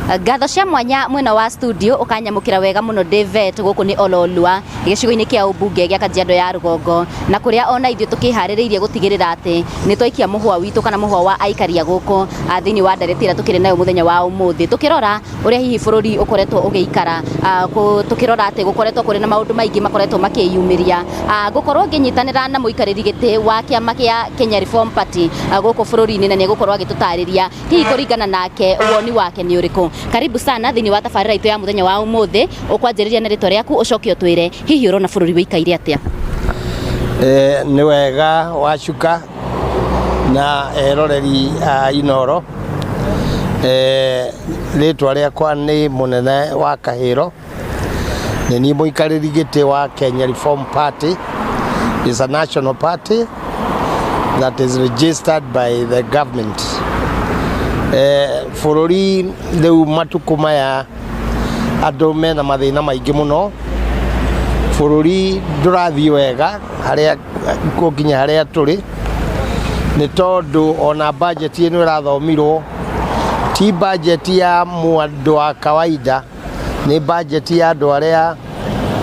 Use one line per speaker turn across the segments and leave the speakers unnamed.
Ngatho cia mwanya mwena wa studio ukanyamukira wega muno David guku ni Ololua gicigo-ini kia ubunge gia Kajiado ya Rugongo na kuria ona ithio tukihaririirie gutigirira ati ni twaikia muhwa witu kana muhwa wa aikaria guku thiini wa ndareti ira tukiri nayo muthenya wa umuthi tukirora uria hihi bururi ukoretwo ugiikara tukirora ati gukoretwo kuri na maundu maingi makoretwo makiyumiria gukorwo nginyitanira na muikariri giti wa kiama kia Kenya Reform Party guku bururi-ini na ni gukorwo agitutariria hihi kuringana nake woni wake ni uriku. Karibu sana thiini wa tabarira itu ya muthenya wa umuthi ukwanjiriria na ritwa riaku ucoke utwire hihi urona bururi wikaire atia?
Ni wega wacuka na eroreri Inoro. Ritwa riakwa ni munene wa Kahiro, ni muikariri giti wa Kenya Reform Party. Is a national party that is registered by the government. Bururi riu matuku maya andu mena mathina maingi muno, bururi ndurathii wega haria kukinya haria turi ni tondu ona budget ino irathomirwo ti budget ya mwandu wa kawaida, ni budget ya andu aria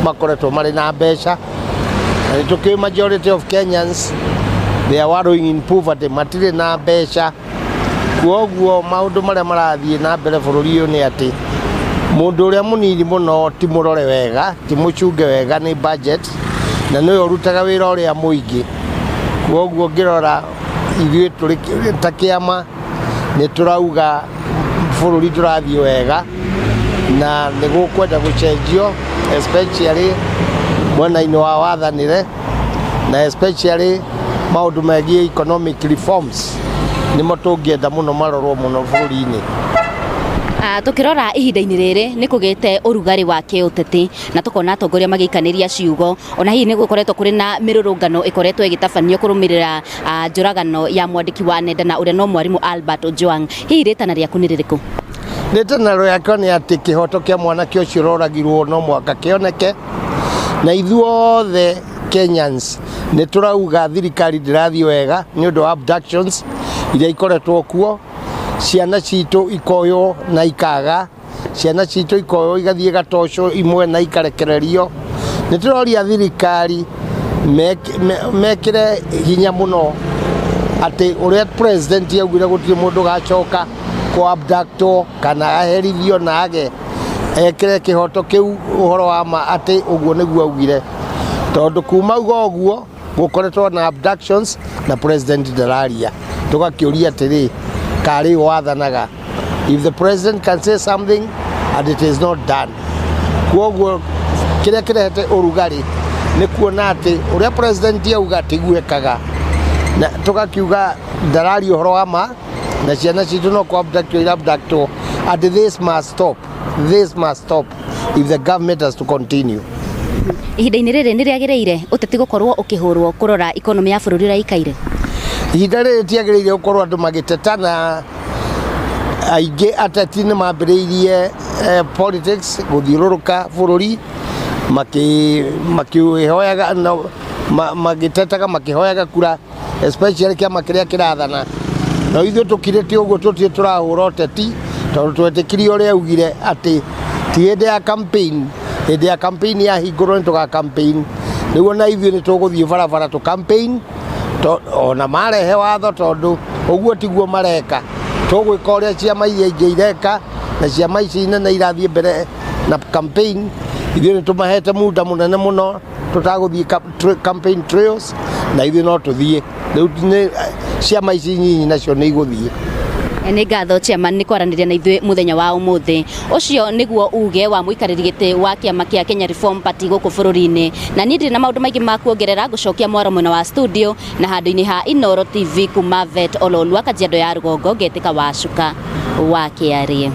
makoretwo mari na mbeca. And tuki majority of Kenyans, they are wallowing in poverty, matire na mbeca. Kuoguo maundu maria marathii na mbere bururi uyu ni ati mundu uria munini muno ti murore wega, ti mucunge wega ni budget, na niyo rutaga wira uria muingi. Kuoguo ngirora ithuĩ turi ta kiama ni turauga bururi turathii wega na ni gukwenda gucenjio, especially mwena-ini wa wathanire na especially maundu megie economic reforms nimo tungienda muno marorwo muno bururi-ini.
Tukirora ihinda-ini riri ni kugite urugari wa kiuteti na tukona atongoria magiikaniria ciugo, ona hihi ni gukoretwo kuri na mirurungano ikoretwo igitabanio kurumirira njuragano ya mwandiki wa nenda na uria no mwarimu Albert Ojwang. Hihi ritana riaku ni ririku?
Ritana riakwa ni ati kihoto kia mwanake ucio roragirwo no mwaka kioneke, na ithuothe Kenyans ni turauga thirikari ndirathii wega ni undu wa abductions iria ikoretwo kuo. Ciana citu ikoyo na ikaga, ciana citu ikoyo igathie gatoco imwe na ikarekererio. Ni turoria thirikari mekire hinya muno ati uria president yaugire gutire mundu gacoka ko abducto kana aherithio na age ekire kihoto kiu uhoro wa ma ati uguo niguo augire, tondu kuma uguo gukoretwo na abductions na president ndararia. Tugakiuria atiri kari wathanaga, if the president can say something and it is not done. Kuoguo kiria kirehete urugari ni kuona ati uria president yauga tiguekaga, na tugakiuga ndarari uhoro wa ma na ciana citu no ku abducto, and this must stop. This must stop if the government has to continue.
Ihinda-ini riri ni riagiriire uteti gukorwo ukihurwo kurora economy ya bururi raikaire?
Ihinda riri tiagiriire gukorwo andu magitetana, aingi ateti ni mambiriirie politics guthiururuka bururi makihoyaga magitetaga makihoyaga kura, especially kiama kiria kirathana. Na ithuĩ tukirite uguo tutie turahura uteti tondu twetikirie uria augire ati ti hĩndĩ ya campaign. Hĩndĩ ya campaign ya hingũrwo ni tuga campaign, niguo na ithuĩ ni tuguthii barabara tu campaign ona marehe watho, tondu uguo tiguo mareka. Tugwika uria ciama iria ingĩ ireka, na ciama ici nene irathie mbere na campaign. Ithuĩ ni tumahete muda munene muno tutaguthii campaign trails, na ithuĩ no tuthie riu ciama ici nyinyi nacio ni iguthie.
Ni ngatho chairman ni kwaraniria na ithuĩ muthenya wa umuthi. Ucio niguo uge wa muikariri giti wa kiama kia Kenya Reform Party guku bururi-ini, na ni ndiri na maundu maingi ma kuongerera gucokia mwaro mwena wa studio na handu-ini ha Inoro TV kuma Vet Ololua Kajiado ya Rugongo ngetika wacuka wa Kiarie.